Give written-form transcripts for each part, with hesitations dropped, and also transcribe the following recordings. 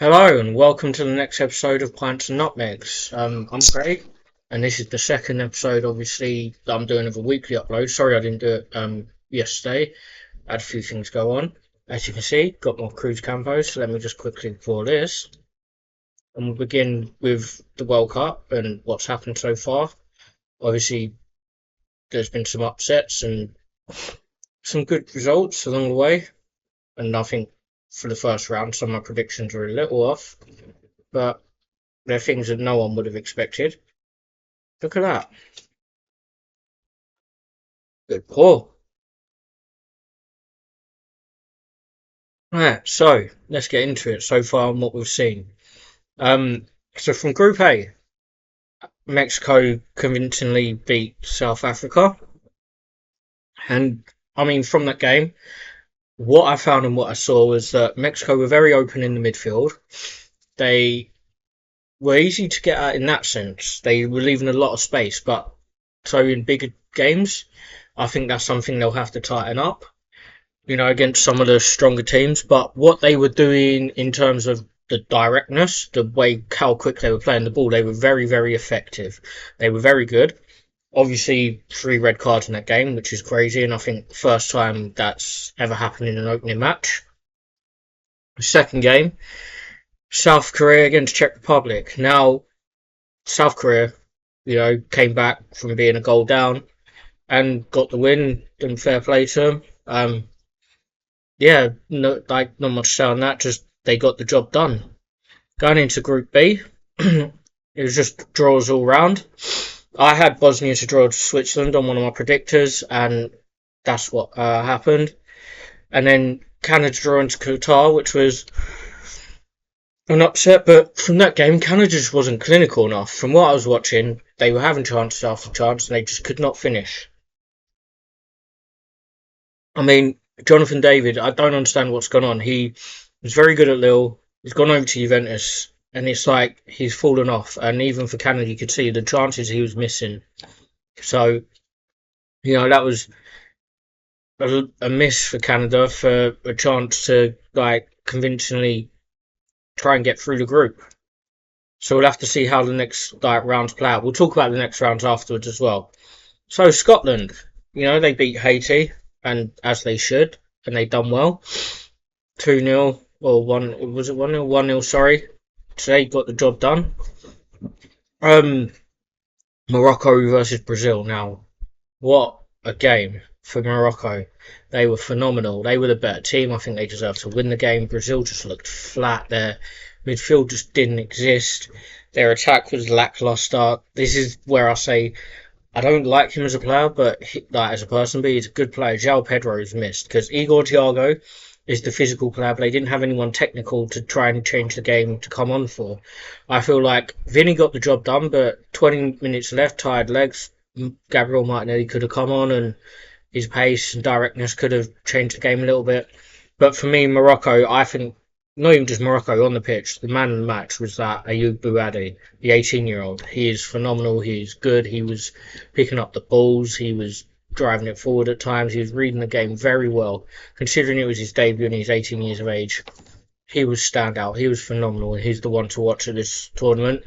Hello and welcome to the next episode of Pints and Nutmegs. I'm Craig, and this is the second episode, obviously, that I'm doing of a weekly upload. Sorry I didn't do it yesterday. I had a few things go on. As you can see, got more cruise campos, so let me just quickly pour this. And we'll begin with the World Cup and what's happened so far. Obviously, there's been some upsets and some good results along the way, and I think for the first round, some of my predictions were a little off, but they're things that no one would have expected. Look at that. Good pour. Right, so let's get into it so far and what we've seen. So from Group A, Mexico convincingly beat South Africa. And I mean, from that game, what I found and what I saw was that Mexico were very open in the midfield. They were easy to get at in that sense. They were leaving a lot of space, but so in bigger games, I think that's something they'll have to tighten up, against some of the stronger teams. But what they were doing in terms of the directness, the way how quick they were playing the ball, they were very, very effective. They were very good. Obviously, 3 red cards in that game, which is crazy, and I think first time that's ever happened in an opening match. The second game, South Korea against Czech Republic. Now, South Korea, came back from being a goal down and got the win, and fair play to them. Not much to say on that, just they got the job done. Going into Group B, it was just draws all round. I had Bosnia to draw to Switzerland on one of my predictors, and that's what happened. And then Canada drawing to Qatar, which was an upset, but from that game, Canada just wasn't clinical enough. From what I was watching, they were having chances after chance, and they just could not finish. I mean, Jonathan David, I don't understand what's gone on. He was very good at Lille. He's gone over to Juventus, and it's like he's fallen off. And even for Canada, you could see the chances he was missing. So, that was a miss for Canada for a chance to convincingly try and get through the group. So we'll have to see how the next rounds play out. We'll talk about the next rounds afterwards as well. So Scotland, they beat Haiti, and as they should, and they done well. 2-0, or 1, was it 1-0? 1-0, sorry. Today got the job done. Morocco versus Brazil. Now, what a game for Morocco. They were phenomenal. They were the better team. I think they deserved to win the game. Brazil just looked flat. Their midfield just didn't exist. Their attack was lackluster. This is where I say I don't like him as a player, but as a person, but he's a good player. João Pedro is missed because Igor Thiago is the physical player, but they didn't have anyone technical to try and change the game to come on for. I feel like Vinny got the job done, but 20 minutes left, tired legs. Gabriel Martinelli could have come on, and his pace and directness could have changed the game a little bit. But for me, Morocco, I think, not even just Morocco on the pitch, the man of the match was that Ayoub Bouadi, the 18-year-old. He is phenomenal. He's good. He was picking up the balls. He was driving it forward at times. He was reading the game very well. Considering it was his debut and he's 18 years of age, he was standout. He was phenomenal. He's the one to watch at this tournament.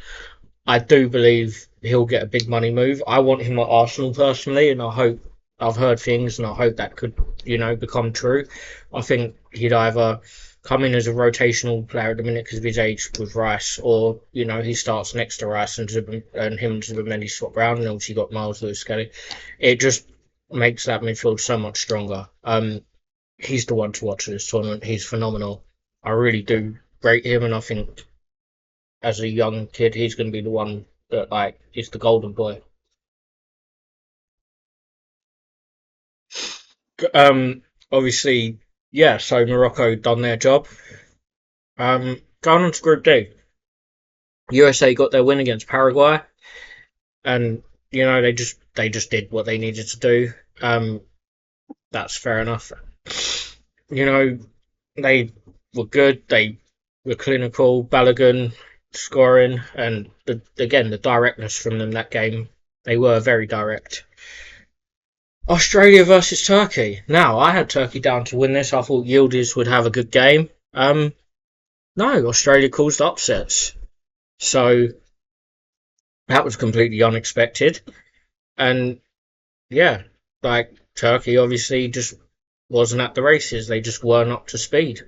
I do believe he'll get a big money move. I want him at Arsenal personally, and I've heard things, and I hope that could, become true. I think he'd either come in as a rotational player at the minute because of his age with Rice, or he starts next to Rice and him and Zubimendi swap around, and obviously got Miles Lewis-Skelly. It just makes that midfield so much stronger. He's the one to watch at this tournament. He's phenomenal. I really do rate him, and I think as a young kid, he's going to be the one that is the golden boy. Obviously, yeah. So Morocco done their job. Going on to Group D, USA got their win against Paraguay, and they just did what they needed to do. That's fair enough. They were good. They were clinical. Balogun scoring, and the directness from them that game. They were very direct. Australia versus Turkey. Now, I had Turkey down to win this. I thought Yildiz would have a good game. No, Australia caused upsets. So that was completely unexpected. And yeah, like Turkey obviously just wasn't at the races. They just weren't up to speed.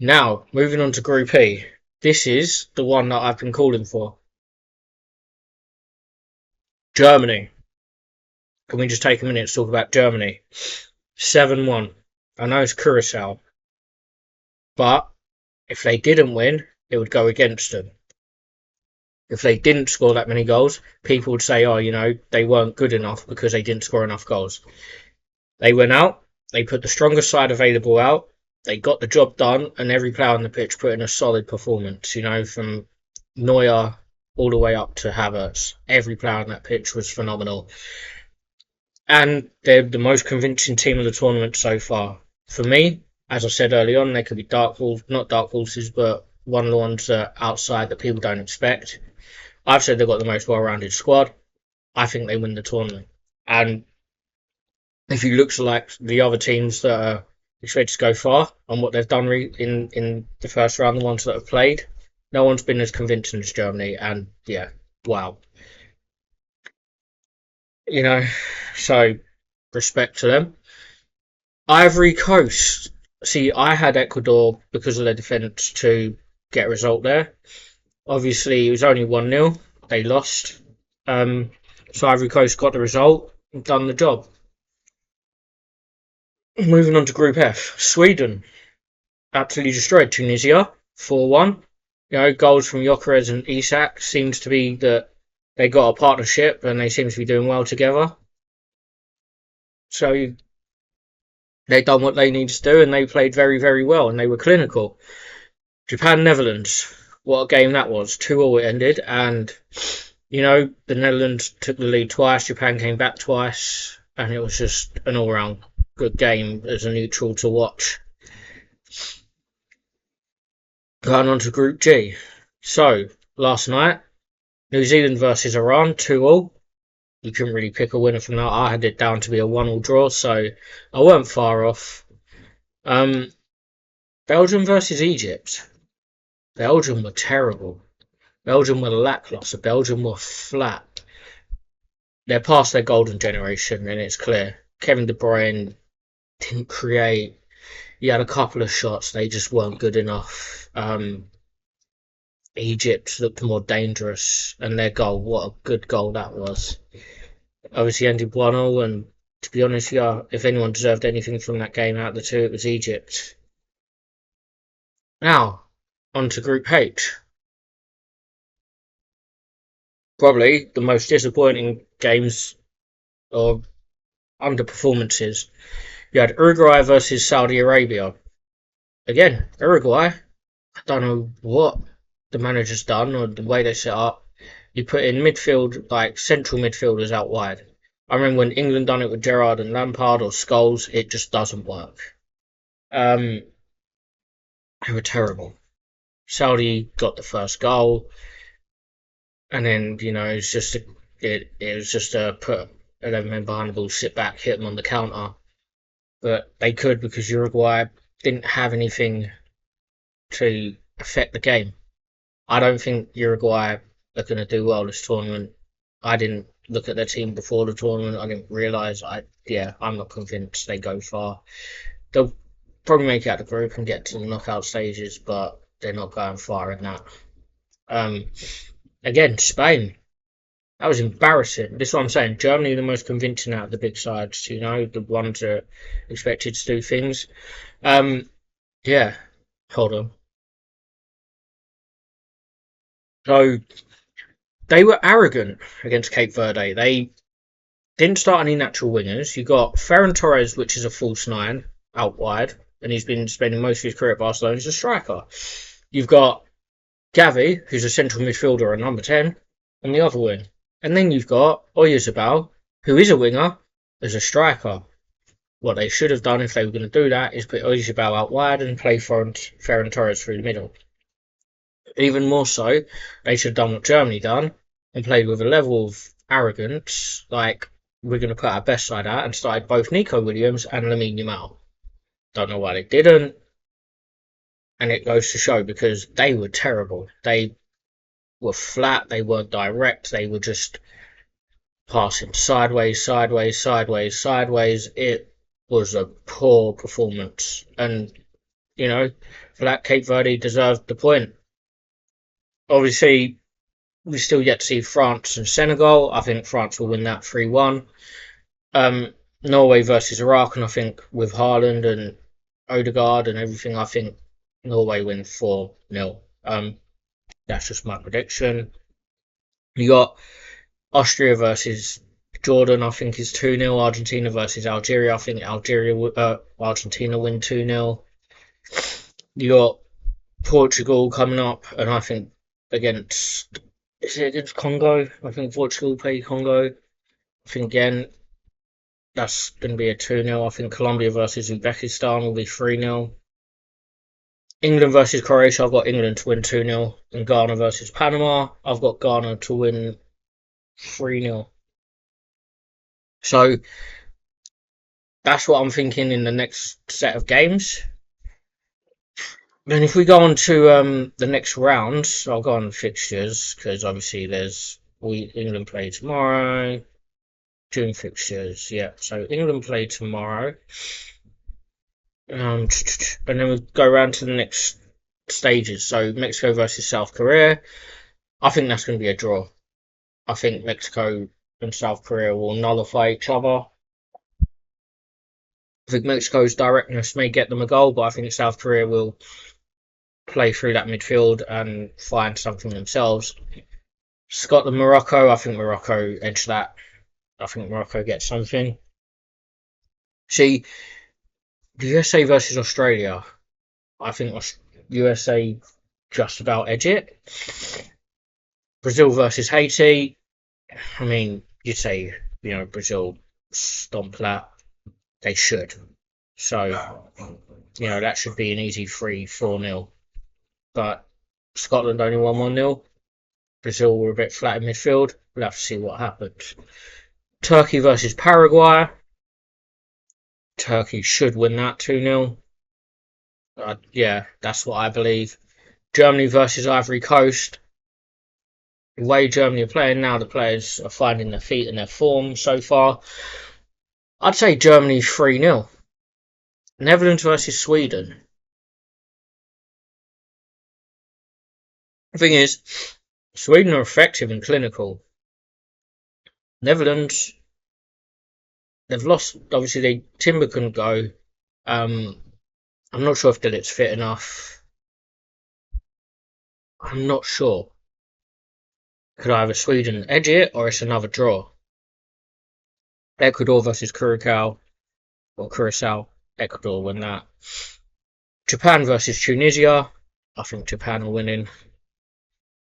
Now, moving on to Group E. This is the one that I've been calling for. Germany. Can we just take a minute to talk about Germany? 7-1. I know it's Curacao, but if they didn't win, it would go against them. If they didn't score that many goals, people would say, oh, they weren't good enough because they didn't score enough goals. They went out, they put the strongest side available out, they got the job done, and every player on the pitch put in a solid performance, from Neuer all the way up to Havertz. Every player on that pitch was phenomenal. And they're the most convincing team of the tournament so far. For me, as I said early on, they could be not dark horses, but one of the ones that are outside that people don't expect. I've said they've got the most well-rounded squad. I think they win the tournament. And if you look to like the other teams that are expected to go far and what they've done in the first round, the ones that have played, no one's been as convincing as Germany. And yeah, wow. So respect to them. Ivory Coast. See, I had Ecuador because of their defence to get a result there. Obviously, it was only 1-0. They lost. So Ivory Coast got the result and done the job. Moving on to Group F. Sweden absolutely destroyed Tunisia 4-1. Goals from Gyökeres and Isak seems to be that they got a partnership and they seem to be doing well together. So they done what they needed to do and they played very, very well and they were clinical. Japan Netherlands. What a game that was. 2-2 it ended, and the Netherlands took the lead twice, Japan came back twice, and it was just an all-round good game as a neutral to watch. Going on to Group G. So, last night, New Zealand versus Iran, 2-2. You couldn't really pick a winner from that. I had it down to be a 1-1 draw, so I weren't far off. Belgium versus Egypt. Belgium were terrible. Belgium were lacklustre. Belgium were flat. They're past their golden generation, and it's clear. Kevin De Bruyne didn't create. He had a couple of shots. They just weren't good enough. Egypt looked more dangerous, and their goal, what a good goal that was. Obviously ended 1-0, and to be honest, if anyone deserved anything from that game out of the two, it was Egypt. Now, on to Group H. Probably the most disappointing games or underperformances. You had Uruguay versus Saudi Arabia. Again, Uruguay, I don't know what the manager's done or the way they set up. You put in midfield, like central midfielders out wide. I remember when England done it with Gerrard and Lampard or Scholes, it just doesn't work. They were terrible. Saudi got the first goal, and then it's just it was just a put 11 men behind the ball, sit back, hit them on the counter. But they could because Uruguay didn't have anything to affect the game. I don't think Uruguay are going to do well this tournament. I didn't look at their team before the tournament. I didn't realise. I'm not convinced they go far. They'll probably make it out of the group and get to the knockout stages, but they're not going far in that. Again, Spain. That was embarrassing. This is what I'm saying. Germany are the most convincing out of the big sides, the ones that are expected to do things. Yeah. Hold on. So, they were arrogant against Cape Verde. They didn't start any natural wingers. You got Ferran Torres, which is a false nine, out wide, and he's been spending most of his career at Barcelona as a striker. You've got Gavi, who's a central midfielder and number 10, on the other wing. And then you've got Oyarzabal, who is a winger, as a striker. What they should have done if they were going to do that is put Oyarzabal out wide and play Ferran Torres through the middle. Even more so, they should have done what Germany done and played with a level of arrogance, like we're going to put our best side out, and started both Nico Williams and Lamine Yamal. Don't know why they didn't. And it goes to show because they were terrible. They were flat, they weren't direct, they were just passing sideways, sideways, sideways, sideways. It was a poor performance. And, for that, Cape Verde deserved the point. Obviously, we still yet to see France and Senegal. I think France will win that 3-1. Norway versus Iraq, and I think with Haaland and Odegaard and everything, I think Norway win 4-0. That's just my prediction. You got Austria versus Jordan, I think is 2-0. Argentina versus Algeria, I think Argentina win 2-0. You got Portugal coming up, and I think is it against Congo? I think Portugal play Congo. I think again that's going to be a 2-0. I think Colombia versus Uzbekistan will be 3-0. England versus Croatia, I've got England to win 2-0. And Ghana versus Panama, I've got Ghana to win 3-0. So that's what I'm thinking in the next set of games. Then if we go on to the next round, I'll go on fixtures because obviously England play tomorrow. June fixtures, yeah. So England play tomorrow. And then we go around to the next stages. So Mexico versus South Korea. I think that's going to be a draw. I think Mexico and South Korea will nullify each other. I think Mexico's directness may get them a goal, but I think South Korea will play through that midfield and find something themselves. Scotland, Morocco. I think Morocco edge that. I think Morocco gets something. See, the USA versus Australia. I think USA just about edge it. Brazil versus Haiti. I mean, you'd say, Brazil stomp that. They should. So, that should be an easy 3-4-0. But Scotland only won 1-0. Brazil were a bit flat in midfield. We'll have to see what happens. Turkey versus Paraguay. Turkey should win that 2-0. Yeah, that's what I believe. Germany versus Ivory Coast. The way Germany are playing now, the players are finding their feet and their form so far. I'd say Germany 3-0. Netherlands versus Sweden. The thing is, Sweden are effective and clinical. Netherlands, they've lost. Obviously, Timber couldn't go. I'm not sure if Dillit's fit enough. I'm not sure. Could either Sweden edge it or it's another draw. Ecuador versus Curacao. Ecuador win that. Japan versus Tunisia. I think Japan are winning.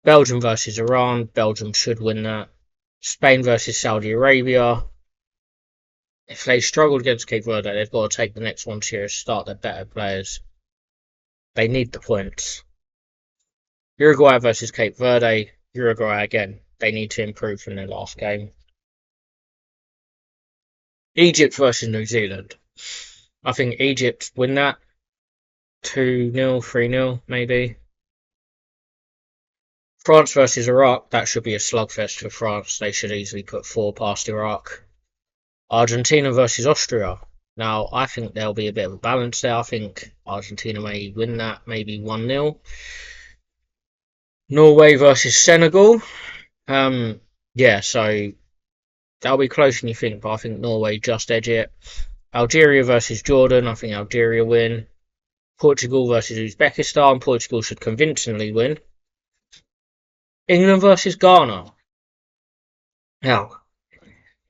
Belgium versus Iran. Belgium should win that. Spain versus Saudi Arabia. If they struggled against Cape Verde, they've got to take the next one serious, start their better players. They need the points. Uruguay versus Cape Verde. Uruguay again. They need to improve from their last game. Egypt versus New Zealand. I think Egypt win that. 2-0, 3-0 maybe. France versus Iraq. That should be a slugfest for France. They should easily put 4 past Iraq. Argentina versus Austria. Now, I think there'll be a bit of a balance there. I think Argentina may win that, maybe 1-0. Norway versus Senegal. Yeah, so that'll be closer than you think, but I think Norway just edge it. Algeria versus Jordan. I think Algeria win. Portugal versus Uzbekistan. Portugal should convincingly win. England versus Ghana. Now,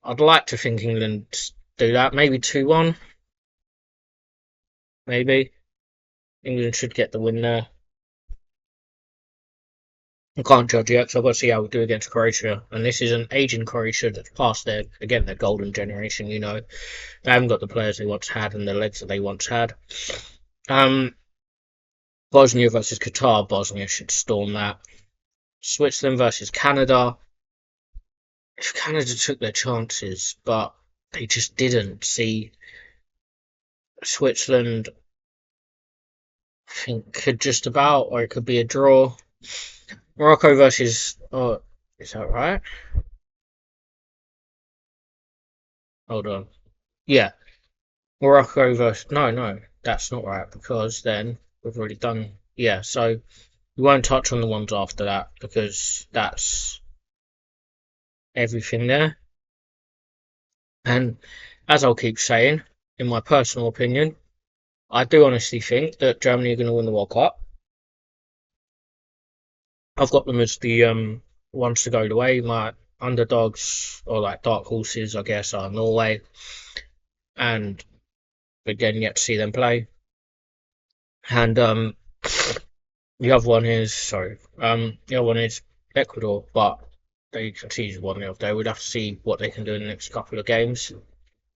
I'd like to think England do that. Maybe 2-1. Maybe. England should get the win there. I can't judge yet, so I've got to see how we do against Croatia. And this is an aging Croatia that's past their golden generation, They haven't got the players they once had and the legs that they once had. Bosnia versus Qatar. Bosnia should storm that. Switzerland versus Canada. If Canada took their chances, but they just didn't. See, Switzerland, I think could just about, or it could be a draw. Morocco versus. Oh, is that right? Hold on. Yeah, Morocco versus. No, no, that's not right because then we've already done. Yeah, so we won't touch on the ones after that because that's everything there. And as I'll keep saying, in my personal opinion, I do honestly think that Germany are going to win the World Cup. I've got them as the ones to go the way. My underdogs or like dark horses, I guess, are Norway, and again, yet to see them play. And the other one is the other one is Ecuador, but they conceded 1-0. They would have to see what they can do in the next couple of games.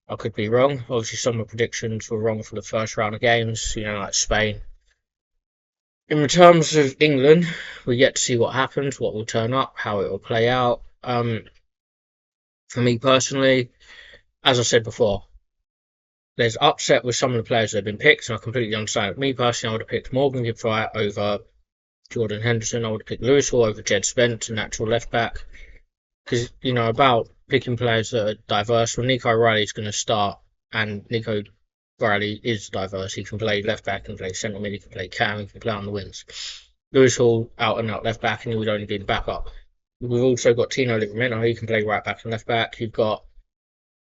I could be wrong. Obviously, some of the predictions were wrong for the first round of games. Like Spain. In terms of England, we yet to see what happens, what will turn up, how it will play out. For me personally, as I said before, there's upset with some of the players that have been picked, and I completely understand. Me personally, I would have picked Morgan Gibbs White over Jordan Henderson. I would have picked Lewis Hall over Jed Spence, a natural left back. Because, about picking players that are diverse. Well, Nico Riley's going to start, and Nico Riley is diverse. He can play left back, he can play centre mid, he can play cam, he can play on the wings. Lewis Hall, out and out left back, and he would only be the backup. We've also got Tino Livramento, he can play right back and left back. You've got,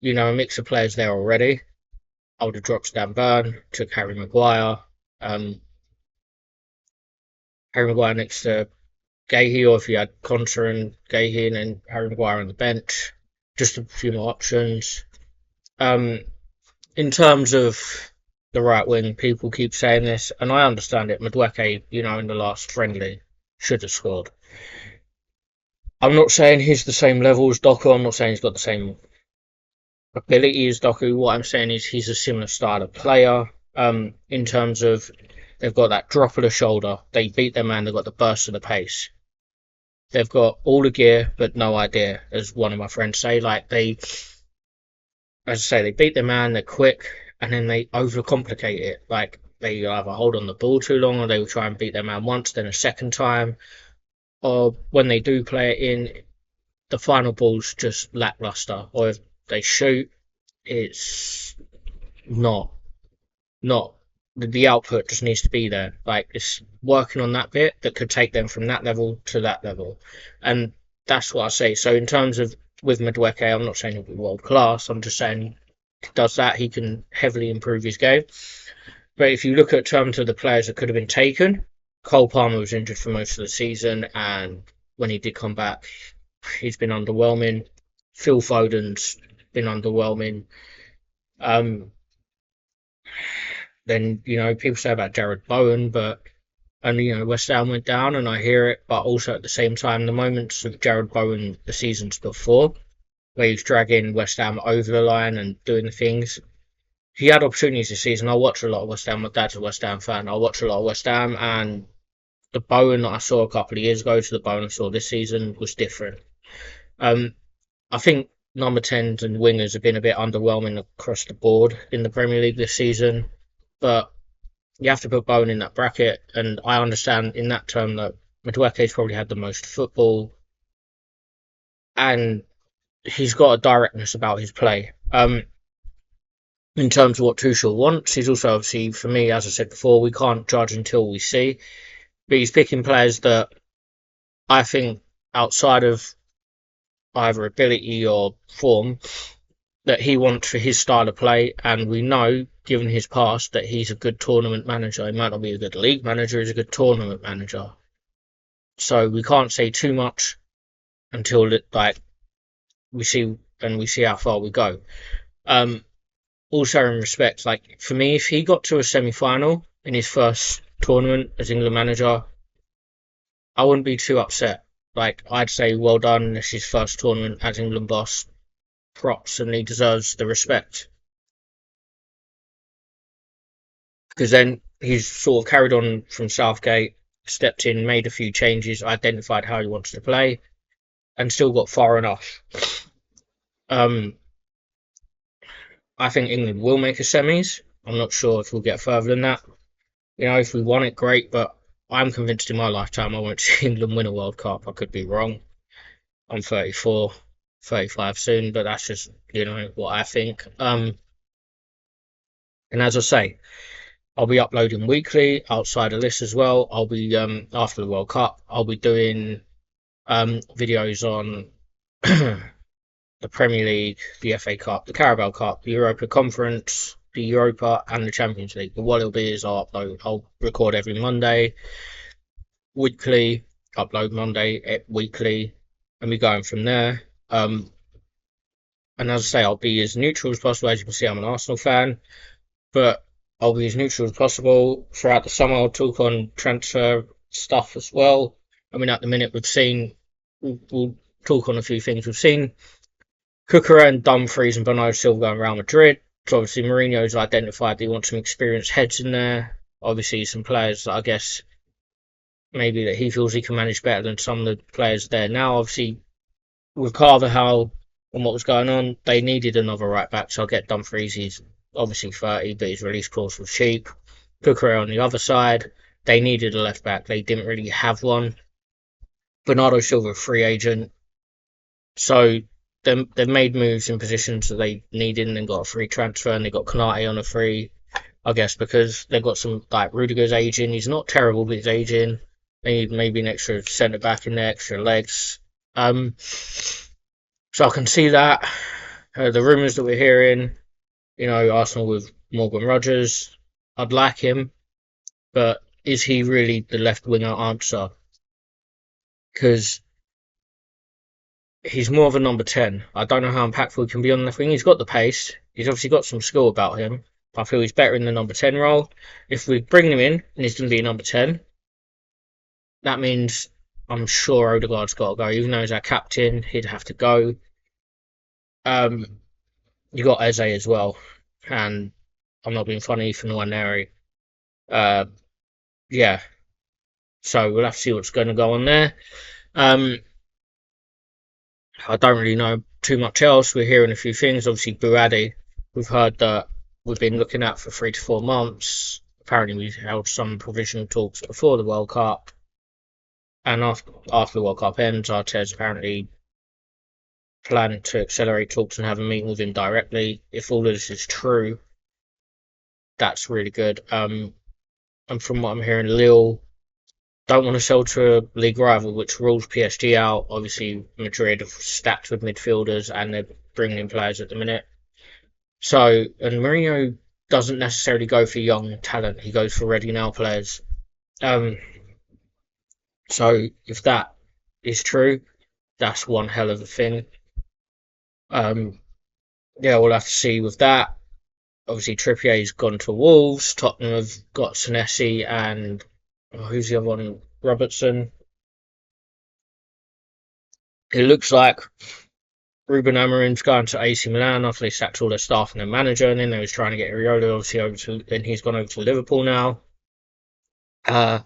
a mix of players there already. I would have dropped Stan Byrne, took Harry Maguire. Harry Maguire next to Gahey, or if you had Conter and Gahey and then Harry Maguire on the bench. Just a few more options. In terms of the right wing, people keep saying this, and I understand it. Madueke, in the last friendly, should have scored. I'm not saying he's the same level as Doku. I'm not saying he's got the same ability as Doku. What I'm saying is he's a similar style of player. In terms of they've got that drop of the shoulder, they beat their man, they've got the burst of the pace. They've got all the gear but no idea, as one of my friends say. Like as I say, they beat their man, they're quick, and then they overcomplicate it. Like they either hold on the ball too long, or they will try and beat their man once, then a second time, or when they do play it in, the final ball's just lackluster. Or if they shoot, it's not not the output just needs to be there. Like it's working on that bit that could take them from that level to that level, and that's what I say. So in terms of with Madueke, I'm not saying he'll be world class. I'm just saying if he does that, he can heavily improve his game. But if you look at terms of the players that could have been taken, Cole Palmer was injured for most of the season, and when he did come back, he's been underwhelming. Phil Foden's been underwhelming. Then people say about Jared Bowen, but West Ham went down, and I hear it. But also at the same time, the moments of Jared Bowen the seasons before, where he's dragging West Ham over the line and doing the things, he had opportunities this season. I watch a lot of West Ham. My dad's a West Ham fan. I watch a lot of West Ham, and the Bowen that I saw a couple of years ago to the Bowen I saw this season was different. I think number 10s and wingers have been a bit underwhelming across the board in the Premier League this season, but you have to put Bowen in that bracket, and I understand in that term that Madueke's probably had the most football, and he's got a directness about his play. In terms of what Tuchel wants, he's also obviously, for me, as I said before, we can't judge until we see, but he's picking players that I think outside of either ability or form that he wants for his style of play, and we know, given his past, that he's a good tournament manager. He might not be a good league manager, he's a good tournament manager. So we can't say too much until we see how far we go. Also in respect, like for me, if he got to a semi-final in his first tournament as England manager, I wouldn't be too upset. Like I'd say, well done. This is his first tournament as England boss. Props, and he deserves the respect because then he's sort of carried on from Southgate, stepped in, made a few changes, identified how he wants to play, and still got far enough. Um, I think England will make a semis. I'm not sure if we'll get further than that. If we won it, great, but I'm convinced in my lifetime I won't see England win a World Cup. I could be wrong. I'm 34, 35 soon, but that's just, what I think. And as I say, I'll be uploading weekly outside of this as well. I'll be, after the World Cup, I'll be doing videos on the Premier League, the FA Cup, the Carabao Cup, the Europa Conference, the Europa, and the Champions League. But what it'll be is I'll record every Monday, weekly, upload Monday, weekly, and we're going from there. And as I say, I'll be as neutral as possible. As you can see, I'm an Arsenal fan, but I'll be as neutral as possible throughout the summer. I'll talk on transfer stuff as well. I mean, at the minute, we'll talk on a few things we've seen. Cucurella and Dumfries and Bernardo Silva going Real Madrid. So obviously Mourinho's identified that he wants some experienced heads in there. Obviously some players that I guess maybe that he feels he can manage better than some of the players there now. Obviously with Carvajal and what was going on, they needed another right back. So I'll get Dumfries. He's obviously 30, but his release clause was cheap. Cucurella on the other side. They needed a left back. They didn't really have one. Bernardo Silva, free agent. So they've made moves in positions that they needed and then got a free transfer, and they got Konate on a free, I guess, because they've got some, like, Rudiger's aging. He's not terrible, but he's aging. They need maybe an extra centre back in there, extra legs. So I can see that. The rumours that we're hearing, Arsenal with Morgan Rogers, I'd like him, but is he really the left winger answer? Because he's more of a number 10. I don't know how impactful he can be on the left wing. He's got the pace. He's obviously got some skill about him. I feel he's better in the number 10 role. If we bring him in and he's going to be a number 10, that means I'm sure Odegaard's got to go. Even though he's our captain, he'd have to go. You got Eze as well. And I'm not being funny for Nwaneri. Yeah. So we'll have to see what's going to go on there. I don't really know too much else. We're hearing a few things. Obviously, Buadi, we've heard that we've been looking at for 3 to 4 months. Apparently, we held some provisional talks before the World Cup. And after the World Cup ends, Arteta's apparently planned to accelerate talks and have a meeting with him directly. If all of this is true, that's really good. And from what I'm hearing, Lille don't want to sell to a league rival, which rules PSG out. Obviously, Madrid are stacked with midfielders and they're bringing in players at the minute. So, and Mourinho doesn't necessarily go for young talent; he goes for ready now players. So if that is true, that's one hell of a thing. Yeah, we'll have to see with that. Obviously, Trippier's gone to Wolves. Tottenham have got Senesi and who's the other one? Robertson. It looks like Ruben Amorim's going to AC Milan after they sacked all their staff and their manager, and then they was trying to get Iraola obviously over to, and he's gone over to Liverpool now. I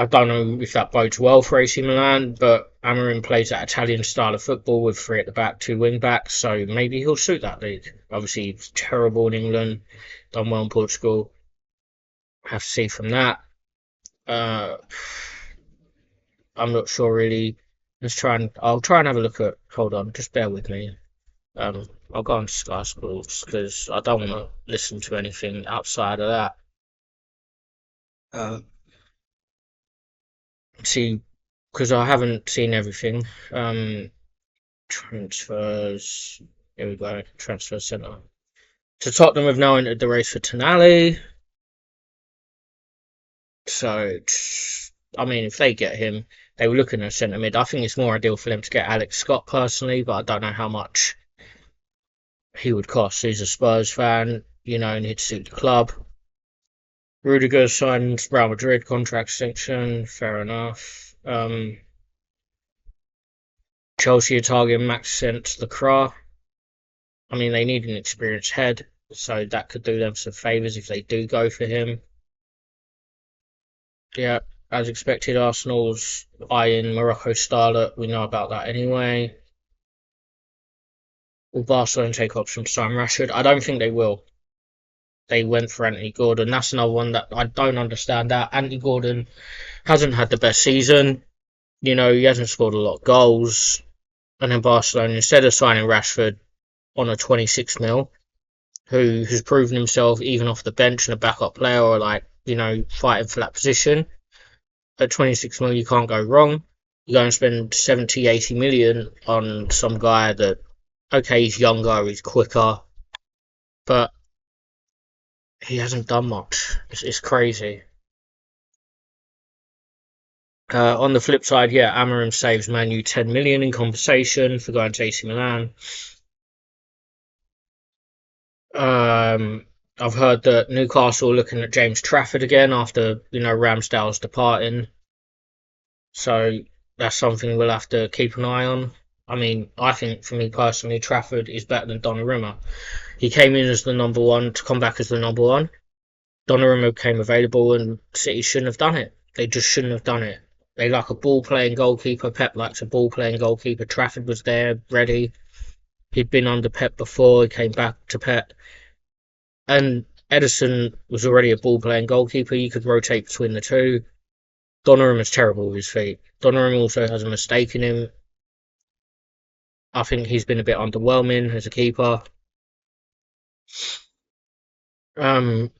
don't know if that bodes well for AC Milan, but Amorim plays that Italian style of football with 3 at the back, 2 wing backs, so maybe he'll suit that league. Obviously, he's terrible in England, done well in Portugal. Have to see from that. I'm not sure really. I'll try and have a look at. Hold on, just bear with me. I'll go on to Sky Sports because I don't want to listen to anything outside of that. See, because I haven't seen everything. Transfers. Here we go. Transfer centre. So Tottenham have now entered the race for Tonali. So, I mean, if they get him, they were looking at centre mid. I think it's more ideal for them to get Alex Scott personally, but I don't know how much he would cost. He's a Spurs fan, and he'd suit the club. Rudiger signed Real Madrid contract extension, fair enough. Chelsea are targeting Maxence Lacroix. I mean, they need an experienced head, so that could do them some favours if they do go for him. Yeah, as expected, Arsenal's eyeing Morocco Starlet. We know about that anyway. Will Barcelona take option to sign Rashford? I don't think they will. they went for Anthony Gordon. That's another one that I don't understand. That Anthony Gordon hasn't had the best season. He hasn't scored a lot of goals. And then Barcelona, instead of signing Rashford on a 26 mil, who has proven himself even off the bench and a backup player or fighting for that position, at 26 mil you can't go wrong. You go and spend 70, 80 million on some guy that, okay, he's younger, he's quicker, but he hasn't done much. It's crazy. On the flip side, yeah, Amorim saves Man U 10 million in compensation for going to AC Milan. I've heard that Newcastle are looking at James Trafford again after Ramsdale's departing, so that's something we'll have to keep an eye on. I mean, I think for me personally, Trafford is better than Donnarumma. He came in as the number one to come back as the number one. Donnarumma became available, and City shouldn't have done it. They just shouldn't have done it. They like a ball playing goalkeeper. Pep likes a ball playing goalkeeper. Trafford was there, ready. He'd been under Pep before. He came back to Pep. And Ederson was already a ball playing goalkeeper. You could rotate between the two. Donnarumma's terrible with his feet. Donnarumma also has a mistake in him. I think he's been a bit underwhelming as a keeper. Brighton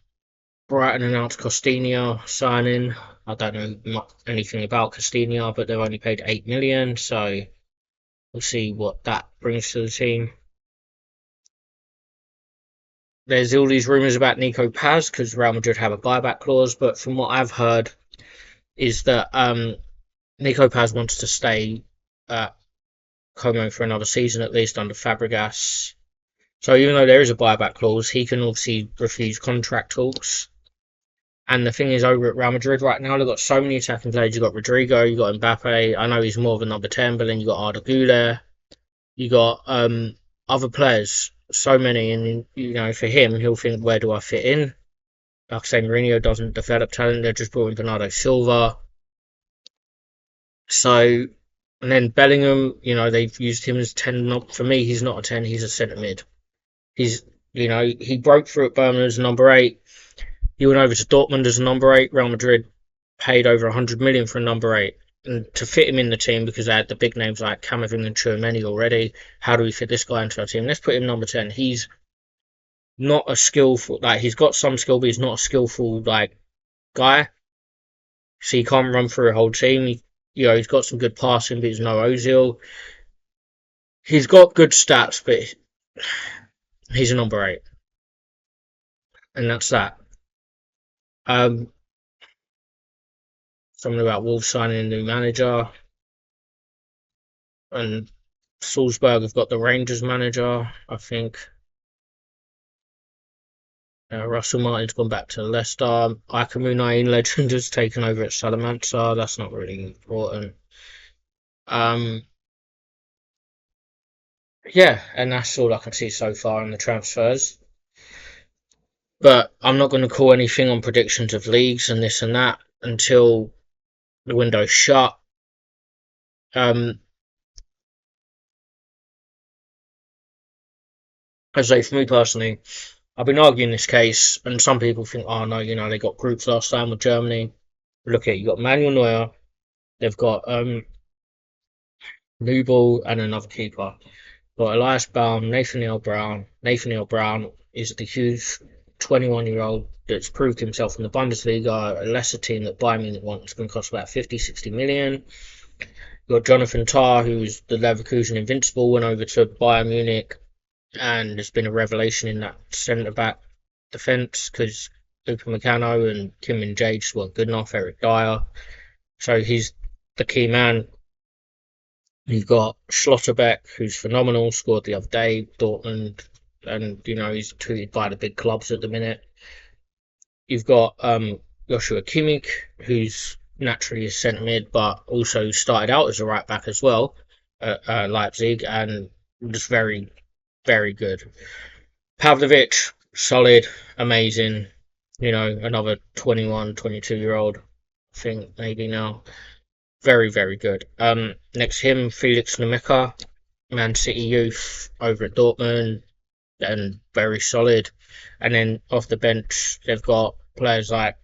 announced Costinha signing. I don't know anything about Costinha, but they've only paid 8 million, so we'll see what that brings to the team. There's all these rumours about Nico Paz because Real Madrid have a buyback clause, but from what I've heard is that Nico Paz wants to stay at Como for another season at least under Fabregas. So even though there is a buyback clause, he can obviously refuse contract talks. And the thing is, over at Real Madrid right now, they've got so many attacking players. You've got Rodrigo, you've got Mbappe. I know he's more of a number 10, but then you've got Arda Güler. You've got other players. So many. And, for him, he'll think, where do I fit in? Like I say, Mourinho doesn't develop talent. They're just brought in Bernardo Silva. So, and then Bellingham, they've used him as 10. For me, he's not a 10. He's a centre mid. He broke through at Birmingham as number 8. He went over to Dortmund as a number 8. Real Madrid paid over 100 million for a number 8. And to fit him in the team, because they had the big names like Camavinga and Tchouameni already, how do we fit this guy into our team? Let's put him number 10. He's not a skillful, he's got some skill, but he's not a skillful, guy. So he can't run through a whole team. He's got some good passing, but he's no Ozil. He's got good stats, but he's a number 8. And that's that. Something about Wolves signing a new manager, and Salzburg have got the Rangers manager, I think. Russell Martin's gone back to Leicester. Ikamu Nain legend has taken over at Salamanca. That's not really important. Yeah, and that's all I can see so far in the transfers. But I'm not going to call anything on predictions of leagues and this and that until the window's shut. As for me personally, I've been arguing this case, and some people think, oh no, they got groups last time with Germany. Look at you got Manuel Neuer, they've got Nubel and another keeper. Got Elias Baum, Nathaniel Brown. Nathaniel Brown is the huge 21-year-old that's proved himself in the Bundesliga, a lesser team that Bayern Munich wants, going to cost about 50, 60 million. You've got Jonathan Tah, who's the Leverkusen Invincible, went over to Bayern Munich and has been a revelation in that centre-back defence because Upamecano and Kim Min-jae just weren't good enough, Eric Dyer. So he's the key man. You've got Schlotterbeck, who's phenomenal, scored the other day, Dortmund, and he's treated by the big clubs at the minute. You've got Joshua Kimmich, who's naturally a centre mid, but also started out as a right back as well at Leipzig, and just very, very good. Pavlovic, solid, amazing. Another 21, 22-year-old, I think maybe now. Very, very good. Next to him, Felix Lameka, Man City youth over at Dortmund. and very solid. And then off the bench, they've got players like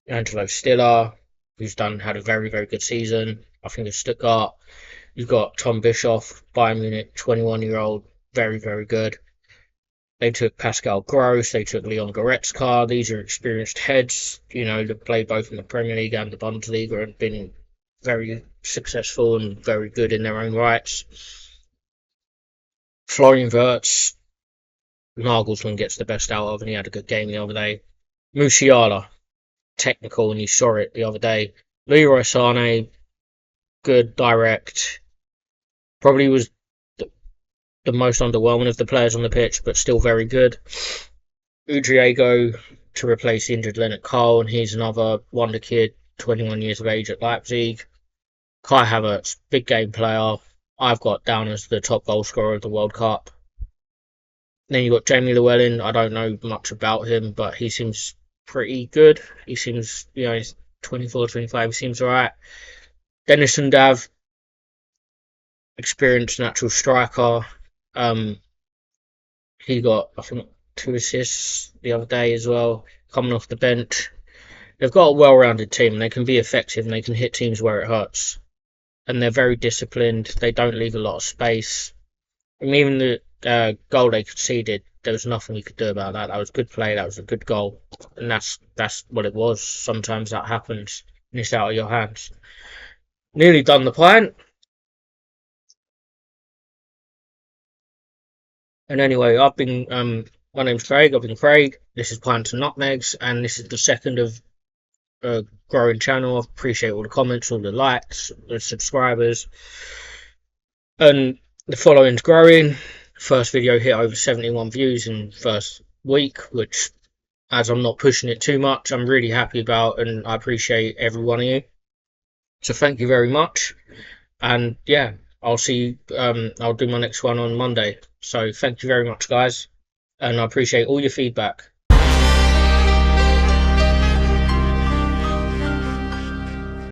Angelo Stiller, who's had a very, very good season. I think of Stuttgart. You've got Tom Bischoff, Bayern Munich, 21-year-old, very, very good. They took Pascal Gross, they took Leon Goretzka. These are experienced heads, that play both in the Premier League and the Bundesliga and been very successful and very good in their own rights. Florian Wirtz, Nagelsmann gets the best out of, and he had a good game the other day. Musiala, technical, and you saw it the other day. Leroy Sané, good, direct. Probably was the most underwhelming of the players on the pitch, but still very good. Udriego to replace injured Leonard Cole, and he's another wonder kid, 21 years of age at Leipzig. Kai Havertz, big game player. I've got down as the top goal scorer of the World Cup. Then you've got Jamie Llewellyn. I don't know much about him, but he seems pretty good. He seems, he's 24, 25. He seems alright. Dennis Undav, experienced natural striker. He got, I think, 2 assists the other day as well, coming off the bench. They've got a well-rounded team, and they can be effective, and they can hit teams where it hurts. And they're very disciplined. They don't leave a lot of space. And even the goal they conceded, there was nothing you could do about that. That was good play. That was a good goal, and that's what it was. Sometimes that happens, and it's out of your hands. Nearly done the pint. And anyway, my name's Craig. I've been Craig. This is Pints and Nutmegs, and this is the second of a growing channel. I appreciate all the comments, all the likes, the subscribers, and the following's growing. First video hit over 71 views in first week, which, as I'm not pushing it too much, I'm really happy about, and I appreciate every one of you. So thank you very much, and yeah, I'll see you, I'll do my next one on Monday. So thank you very much, guys, and I appreciate all your feedback.